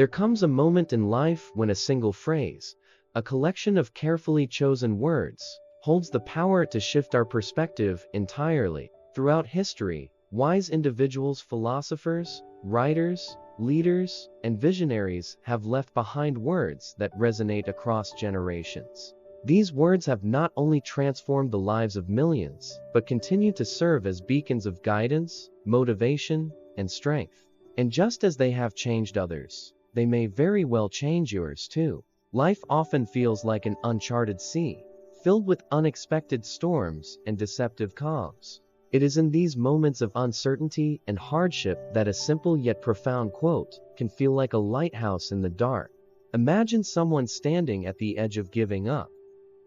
There comes a moment in life when a single phrase, a collection of carefully chosen words, holds the power to shift our perspective entirely. Throughout history, wise individuals, philosophers, writers, leaders, and visionaries have left behind words that resonate across generations. These words have not only transformed the lives of millions, but continue to serve as beacons of guidance, motivation, and strength. And just as they have changed others, they may very well change yours too. Life often feels like an uncharted sea, filled with unexpected storms and deceptive calms. It is in these moments of uncertainty and hardship that a simple yet profound quote can feel like a lighthouse in the dark. Imagine someone standing at the edge of giving up,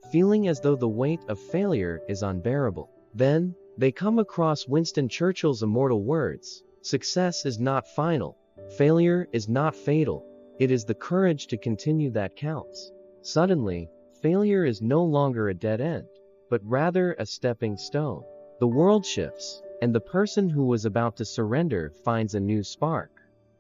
feeling as though the weight of failure is unbearable. Then, they come across Winston Churchill's immortal words, "Success is not final. Failure is not fatal. It is the courage to continue that counts." Suddenly, failure is no longer a dead end, but rather a stepping stone. The world shifts, and the person who was about to surrender finds a new spark,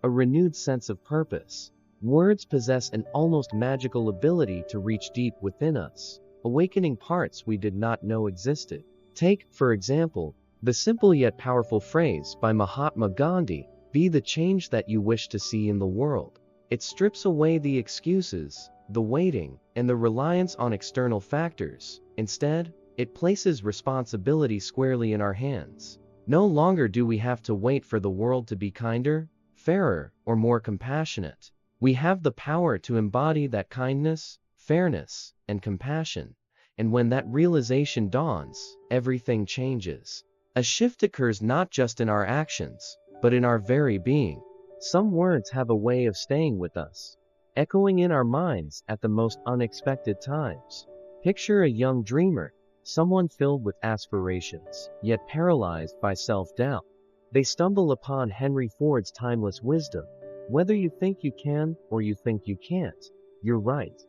a renewed sense of purpose. Words possess an almost magical ability to reach deep within us, awakening parts we did not know existed. Take, for example, the simple yet powerful phrase by Mahatma Gandhi, "Be the change that you wish to see in the world." It strips away the excuses, the waiting, and the reliance on external factors. Instead, it places responsibility squarely in our hands. No longer do we have to wait for the world to be kinder, fairer, or more compassionate. We have the power to embody that kindness, fairness, and compassion. And when that realization dawns, everything changes. A shift occurs not just in our actions, but in our very being. Some words have a way of staying with us, echoing in our minds at the most unexpected times. Picture a young dreamer, someone filled with aspirations, yet paralyzed by self-doubt. They stumble upon Henry Ford's timeless wisdom. "Whether you think you can or you think you can't, you're right."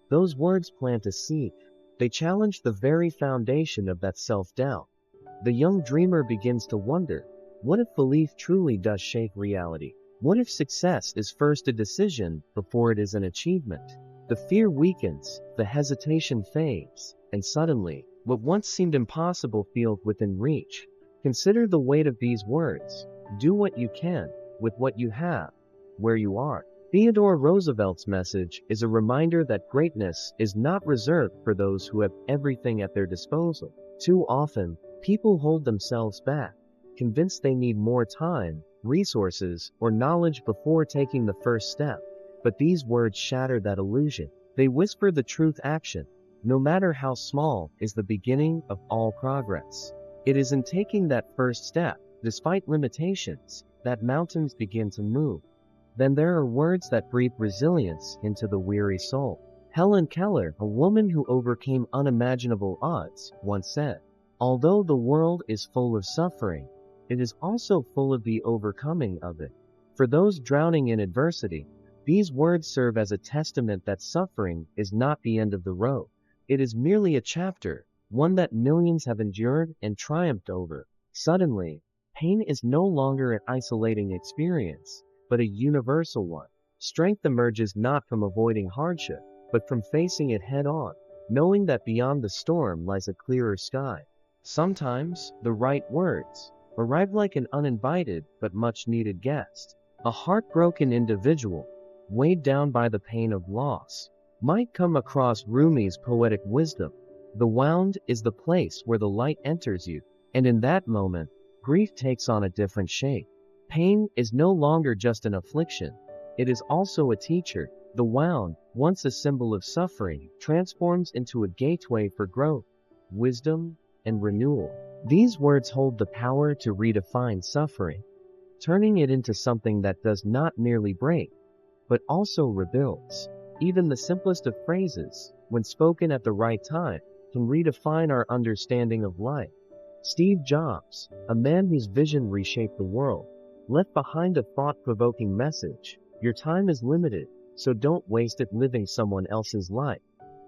Those words plant a seed. They challenge the very foundation of that self-doubt. The young dreamer begins to wonder, what if belief truly does shape reality? What if success is first a decision before it is an achievement? The fear weakens, the hesitation fades, and suddenly, what once seemed impossible feels within reach. Consider the weight of these words. Do what you can, with what you have, where you are. Theodore Roosevelt's message is a reminder that greatness is not reserved for those who have everything at their disposal. Too often, people hold themselves back, convinced they need more time, resources, or knowledge before taking the first step. But these words shatter that illusion. They whisper the truth: action, no matter how small, is the beginning of all progress. It is in taking that first step, despite limitations, that mountains begin to move. Then there are words that breathe resilience into the weary soul. Helen Keller, a woman who overcame unimaginable odds, once said, "Although the world is full of suffering, it is also full of the overcoming of it." For those drowning in adversity, these words serve as a testament that suffering is not the end of the road. It is merely a chapter, one that millions have endured and triumphed over. Suddenly, pain is no longer an isolating experience, but a universal one. Strength emerges not from avoiding hardship, but from facing it head-on, knowing that beyond the storm lies a clearer sky. Sometimes, the right words arrive like an uninvited but much-needed guest. A heartbroken individual, weighed down by the pain of loss, might come across Rumi's poetic wisdom. "The wound is the place where the light enters you," and in that moment, grief takes on a different shape. Pain is no longer just an affliction, it is also a teacher. The wound, once a symbol of suffering, transforms into a gateway for growth, wisdom, and renewal. These words hold the power to redefine suffering, turning it into something that does not merely break, but also rebuilds. Even the simplest of phrases, when spoken at the right time, can redefine our understanding of life. Steve Jobs, a man whose vision reshaped the world, left behind a thought-provoking message: "Your time is limited, so don't waste it living someone else's life."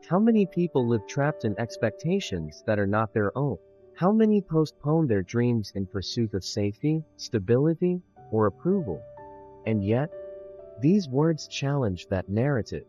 How many people live trapped in expectations that are not their own? How many postpone their dreams in pursuit of safety, stability, or approval? And yet, These words challenge that narrative.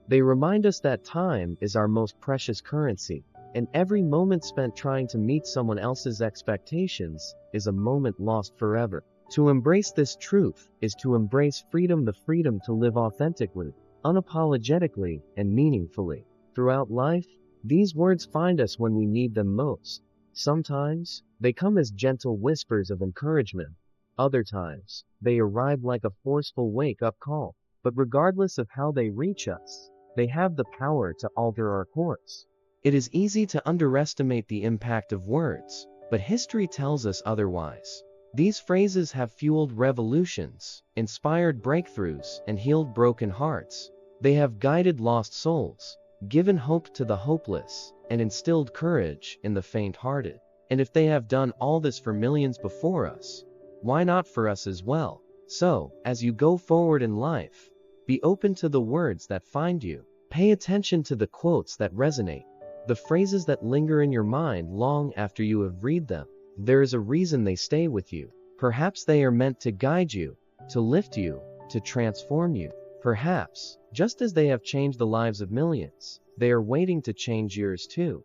They remind us that time is our most precious currency, and every moment spent trying to meet someone else's expectations is a moment lost forever. To embrace this truth is to embrace freedom, the freedom to live authentically, unapologetically, and meaningfully. Throughout life, these words find us when we need them most. Sometimes, they come as gentle whispers of encouragement. Other times, they arrive like a forceful wake-up call. But regardless of how they reach us, they have the power to alter our course. It is easy to underestimate the impact of words, but history tells us otherwise. These phrases have fueled revolutions, inspired breakthroughs, and healed broken hearts. They have guided lost souls, given hope to the hopeless, and instilled courage in the faint-hearted. And if they have done all this for millions before us, why not for us as well? So, as you go forward in life, be open to the words that find you. Pay attention to the quotes that resonate, the phrases that linger in your mind long after you have read them. There is a reason they stay with you. Perhaps they are meant to guide you, to lift you, to transform you. Perhaps, just as they have changed the lives of millions, they are waiting to change yours too.